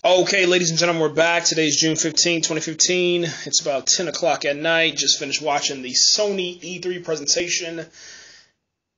Okay, ladies and gentlemen, we're back. Today's June 15, 2015. It's about 10 o'clock at night. Just finished watching the Sony E3 presentation.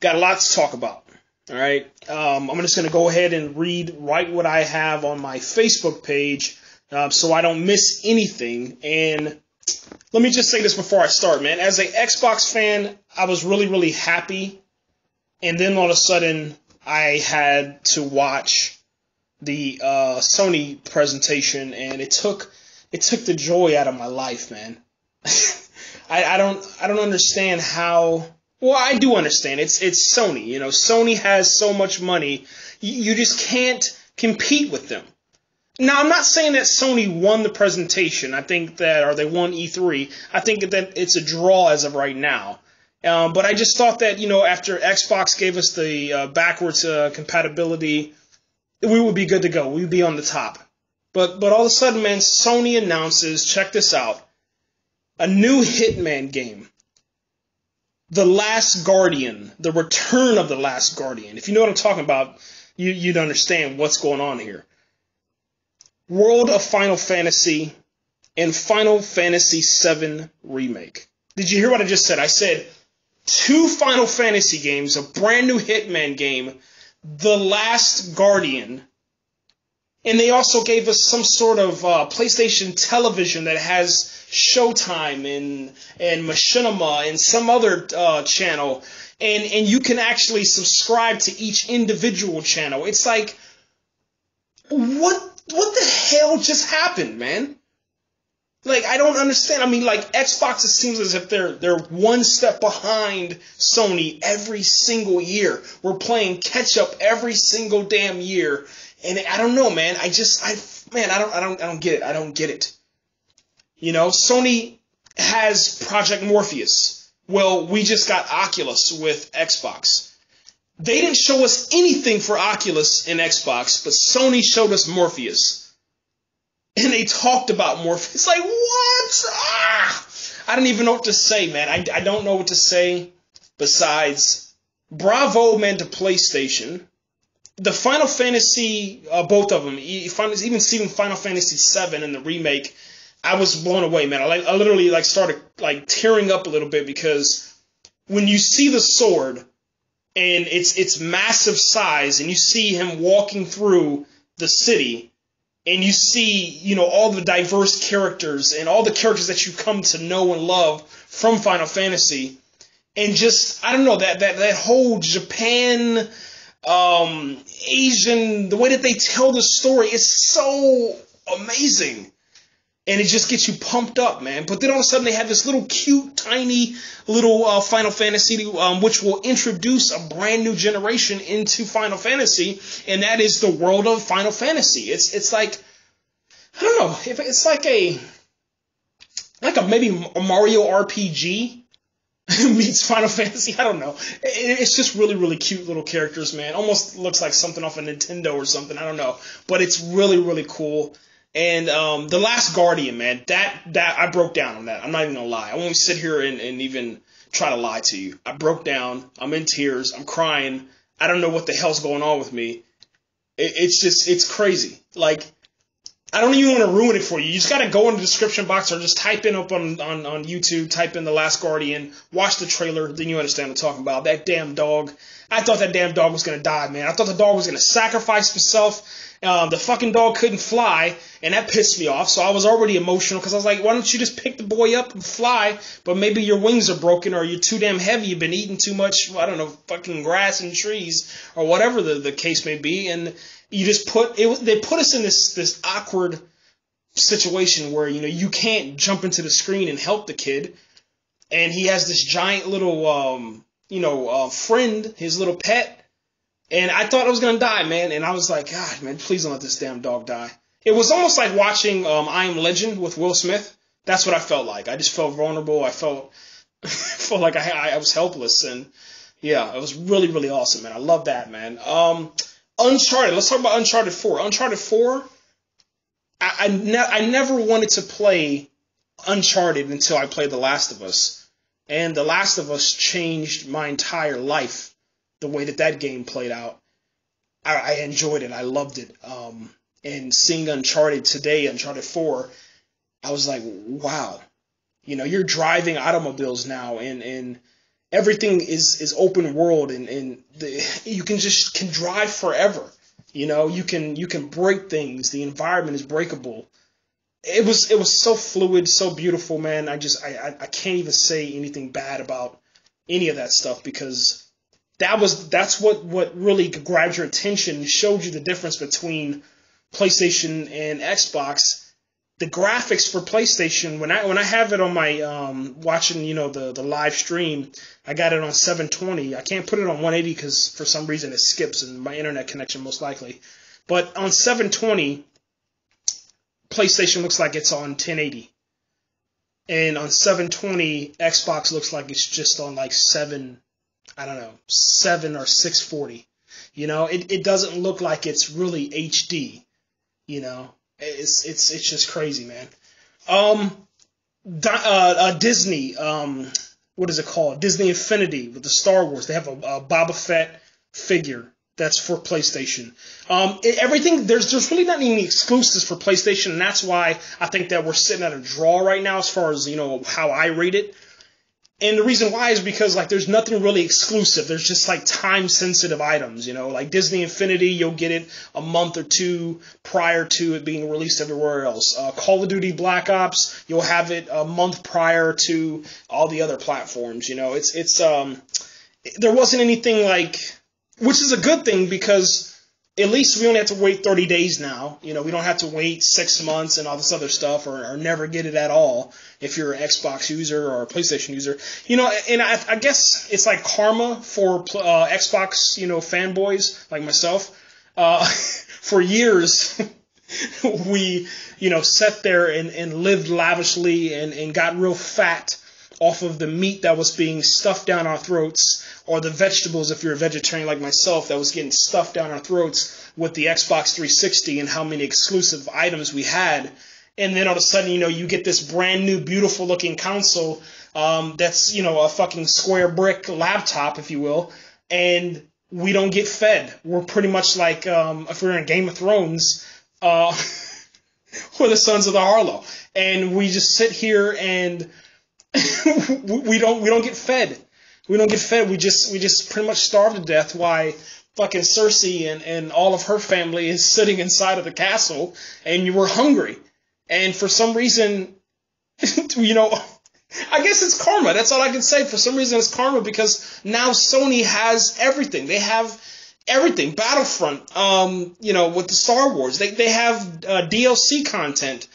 Got a lot to talk about. All right. I'm just going to go ahead and write what I have on my Facebook page so I don't miss anything. And let me just say this before I start, man. As an Xbox fan, I was really, really happy. And then all of a sudden, I had to watch the Sony presentation, and it took the joy out of my life, man. I don't understand how. Well, I do understand. It's Sony. You know, Sony has so much money. You just can't compete with them. Now, I'm not saying that Sony won the presentation. I think that, or they won E3. I think that it's a draw as of right now. But I just thought that, you know, after Xbox gave us the backwards compatibility, we would be good to go. We'd be on the top. But all of a sudden, man, Sony announces, check this out, a new Hitman game. The Last Guardian. The Return of the Last Guardian. If you know what I'm talking about, you'd understand what's going on here. World of Final Fantasy and Final Fantasy VII Remake. Did you hear what I just said? I said 2 Final Fantasy games, a brand new Hitman game, The Last Guardian, and they also gave us some sort of PlayStation television that has Showtime and Machinima and some other channel, and you can actually subscribe to each individual channel. It's like, what the hell just happened, man? Like, I don't understand. I mean, like, Xbox, it seems as if they're one step behind Sony every single year. We're playing catch up every single damn year, and I don't know, man. I don't get it. I don't get it. You know, Sony has Project Morpheus. Well, we just got Oculus with Xbox. They didn't show us anything for Oculus and Xbox, but Sony showed us Morpheus. And they talked about Morpheus. It's like, what? I don't even know what to say, man. I don't know what to say besides bravo, man, to PlayStation. The Final Fantasy, both of them, even seeing Final Fantasy VII and the remake, I was blown away, man. I literally started tearing up a little bit, because when you see the sword and its massive size, and you see him walking through the city, and you see, you know, all the diverse characters and all the characters that you come to know and love from Final Fantasy, and just, I don't know, that whole Japan, Asian, the way that they tell the story is so amazing. And it just gets you pumped up, man. But then all of a sudden they have this little cute, tiny little Final Fantasy, which will introduce a brand new generation into Final Fantasy, and that is the world of Final Fantasy. It's like, I don't know, if it's like a maybe a Mario RPG meets Final Fantasy. I don't know. It's just really, really cute little characters, man. Almost looks like something off of Nintendo or something. I don't know. But it's really, really cool. And The Last Guardian, man, that I broke down on that. I'm not even gonna lie. I won't sit here and even try to lie to you. I broke down. I'm in tears. I'm crying. I don't know what the hell's going on with me. It's crazy. Like, I don't even want to ruin it for you. You just gotta go in the description box, or just type in up on YouTube, type in The Last Guardian, watch the trailer, then you understand what I'm talking about. That damn dog. I thought that damn dog was gonna die, man. I thought the dog was gonna sacrifice himself. The fucking dog couldn't fly, and that pissed me off, so I was already emotional, because I was like, why don't you just pick the boy up and fly? But maybe your wings are broken, or you're too damn heavy, you've been eating too much, I don't know, fucking grass and trees, or whatever the case may be, and you just they put us in this awkward situation where, you know, you can't jump into the screen and help the kid, and he has this giant little, friend, his little pet. And I thought I was going to die, man. And I was like, God, man, please don't let this damn dog die. It was almost like watching I Am Legend with Will Smith. That's what I felt like. I just felt vulnerable. I felt like I was helpless. And, yeah, it was really, really awesome, man. I love that, man. Uncharted. Let's talk about Uncharted 4. Uncharted 4, I never wanted to play Uncharted until I played The Last of Us. And The Last of Us changed my entire life. The way that game played out, I enjoyed it. I loved it. and seeing Uncharted today, Uncharted 4, I was like, wow. You know, you're driving automobiles now, and everything is open world, and you can drive forever. You know, you can break things. The environment is breakable. It was so fluid, so beautiful, man. I can't even say anything bad about any of that stuff, because that's what really grabbed your attention, showed you the difference between PlayStation and Xbox. The graphics for PlayStation, when I have it on my watching, you know, the live stream, I got it on 720. I can't put it on 180 because for some reason it skips in my internet connection, most likely. But on 720, PlayStation looks like it's on 1080. And on 720, Xbox looks like it's just on like 7 or 640. You know, it doesn't look like it's really HD, you know. It's just crazy, man. Disney, what is it called? Disney Infinity with the Star Wars. They have a Boba Fett figure that's for PlayStation. Everything, there's really not any exclusives for PlayStation, and that's why I think that we're sitting at a draw right now as far as, you know, how I rate it. And the reason why is because, like, there's nothing really exclusive. There's just, like, time-sensitive items, you know. Like Disney Infinity, you'll get it a month or two prior to it being released everywhere else. Call of Duty Black Ops, you'll have it a month prior to all the other platforms, you know. There wasn't anything like, which is a good thing, because at least we only have to wait 30 days now. You know, we don't have to wait 6 months and all this other stuff, or never get it at all if you're an Xbox user or a PlayStation user. You know, and I guess it's like karma for Xbox, you know, fanboys like myself. For years, we, you know, sat there and lived lavishly and got real fat off of the meat that was being stuffed down our throats, or the vegetables, if you're a vegetarian like myself, that was getting stuffed down our throats with the Xbox 360 and how many exclusive items we had. And then all of a sudden, you know, you get this brand new, beautiful looking console that's, you know, a fucking square brick laptop, if you will, and we don't get fed. We're pretty much like, if we're in Game of Thrones, or the Sons of the Harlow, and we just sit here and we don't get fed. We don't get fed. We just pretty much starve to death while fucking Cersei and all of her family is sitting inside of the castle, and you were hungry. And for some reason, you know, I guess it's karma. That's all I can say. For some reason, it's karma, because now Sony has everything. They have everything. Battlefront, you know, with the Star Wars. They have DLC content.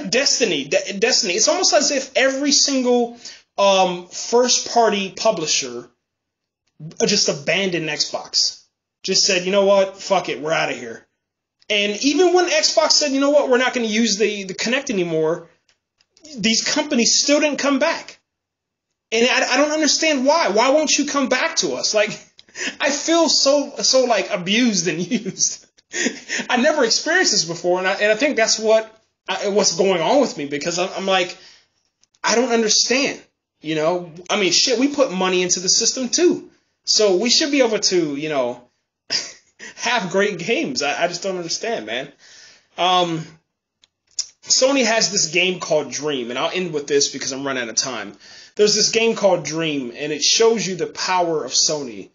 Destiny. It's almost as if every single first-party publisher just abandoned Xbox. Just said, you know what, fuck it, we're out of here. And even when Xbox said, you know what, we're not going to use the Kinect anymore, these companies still didn't come back. And I don't understand why. Why won't you come back to us? Like, I feel so like abused and used. I never experienced this before, and I think that's what's going on with me, because I'm like, I don't understand. You know, I mean, shit, we put money into the system too. So we should be able to, you know, have great games. I just don't understand, man. Sony has this game called Dream, and I'll end with this because I'm running out of time. There's this game called Dream, and it shows you the power of Sony.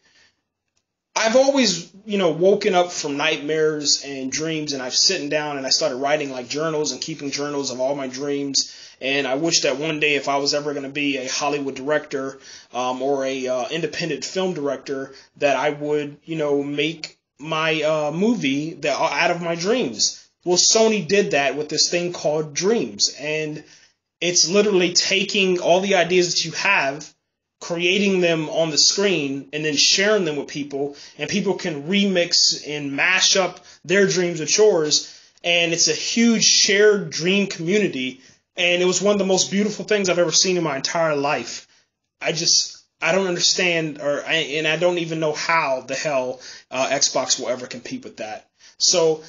I've always, you know, woken up from nightmares and dreams, and I've sitting down and I started writing like journals and keeping journals of all my dreams. And I wish that one day, if I was ever going to be a Hollywood director or a independent film director, that I would, you know, make my movie out of my dreams. Well, Sony did that with this thing called Dreams, and it's literally taking all the ideas that you have, creating them on the screen, and then sharing them with people, and people can remix and mash up their dreams with yours, and it's a huge shared dream community. And it was one of the most beautiful things I've ever seen in my entire life. I don't understand, and I don't even know how the hell Xbox will ever compete with that. So,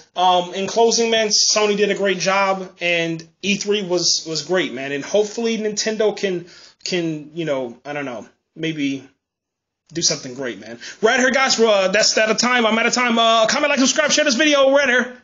in closing, man, Sony did a great job, and E3 was great, man. And hopefully Nintendo can, you know, I don't know, maybe do something great, man. We're out here, guys. That's out of time. I'm out of time. Comment, like, subscribe, share this video. We're out here.